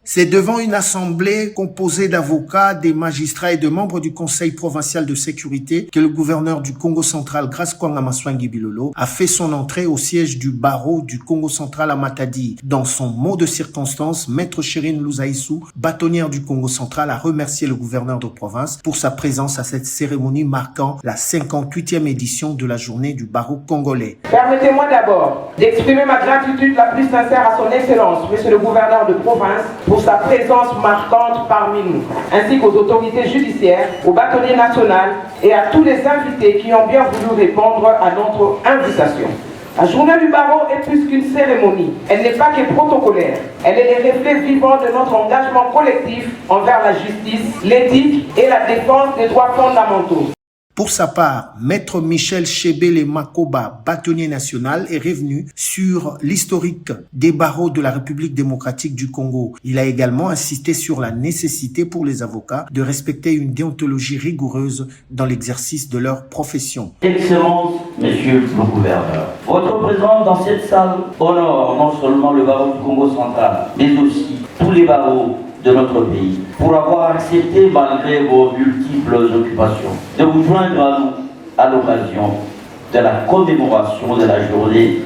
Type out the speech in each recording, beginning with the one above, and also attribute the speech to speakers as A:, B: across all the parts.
A: C'est devant une assemblée composée d'avocats, des magistrats et de membres du Conseil provincial de sécurité que le gouverneur du Congo central, Grace Kwanga Maswangi Bilolo, a fait son entrée au siège du barreau du Congo central à Matadi. Dans son mot de circonstance, Maître Chérine Louzaïsou, bâtonnière du Congo central, a remercié le gouverneur de province pour sa présence à cette cérémonie marquant la 58e édition de la journée du barreau congolais.
B: Permettez-moi d'abord d'exprimer ma gratitude la plus sincère à son Excellence, Monsieur le gouverneur de province, pour sa présence marquante parmi nous, ainsi qu'aux autorités judiciaires, au bâtonnier national et à tous les invités qui ont bien voulu répondre à notre invitation. La journée du barreau est plus qu'une cérémonie. Elle n'est pas que protocolaire. Elle est le reflet vivant de notre engagement collectif envers la justice, l'éthique et la défense des droits fondamentaux.
A: Pour sa part, Maître Michel Chebele Makoba, bâtonnier national, est revenu sur l'historique des barreaux de la République démocratique du Congo. Il a également insisté sur la nécessité pour les avocats de respecter une déontologie rigoureuse dans l'exercice de leur profession.
C: Excellence, Monsieur le gouverneur, votre présence dans cette salle honore non seulement le barreau du Congo central, mais aussi tous les barreaux de notre pays, pour avoir accepté, malgré vos multiples occupations, de vous joindre à nous à l'occasion de la commémoration de la journée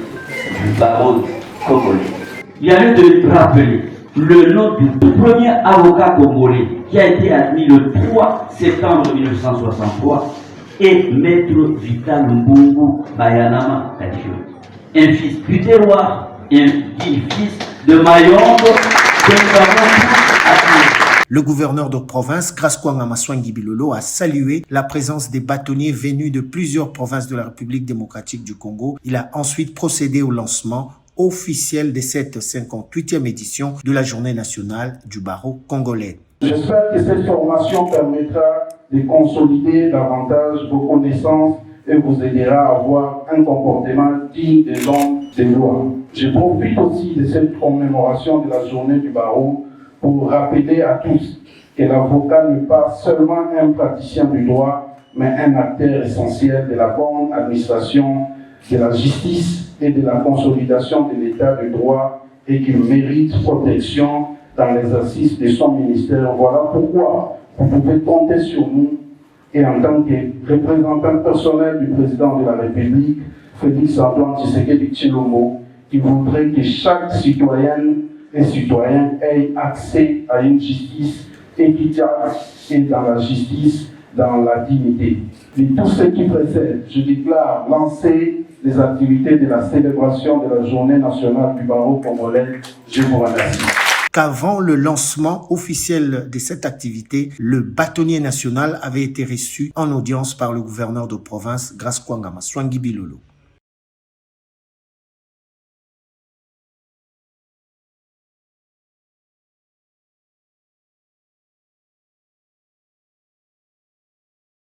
C: du barreau congolais. Il y a lieu de rappeler le nom du tout premier avocat congolais qui a été admis le 3 septembre 1963 est Maître Vital Mbungu Bayanama Kachio, un fils du terroir et un fils de Mayombe que nous avons.
A: Le gouverneur de province, Grace Kwanga Maswangi Bilolo, a salué la présence des bâtonniers venus de plusieurs provinces de la République démocratique du Congo. Il a ensuite procédé au lancement officiel de cette 58e édition de la journée nationale du barreau congolais.
D: J'espère que cette formation permettra de consolider davantage vos connaissances et vous aidera à avoir un comportement digne des hommes des lois. Je profite aussi de cette commémoration de la journée du barreau pour rappeler à tous que l'avocat n'est pas seulement un praticien du droit, mais un acteur essentiel de la bonne administration de la justice et de la consolidation de l'état de droit et qu'il mérite protection dans l'exercice de son ministère. Voilà pourquoi vous pouvez compter sur nous et en tant que représentant personnel du président de la République, Félix Antoine Tshisekedi Tshilombo, qui voudrait que chaque citoyenne et citoyens aient accès à une justice équitable et dans la justice, dans la dignité. Et tout ce qui précède, je déclare lancer les activités de la célébration de la journée nationale du barreau congolais. Je vous remercie.
A: Qu'avant le lancement officiel de cette activité, le bâtonnier national avait été reçu en audience par le gouverneur de province, Grace Kwanga Maswangi Bilolo.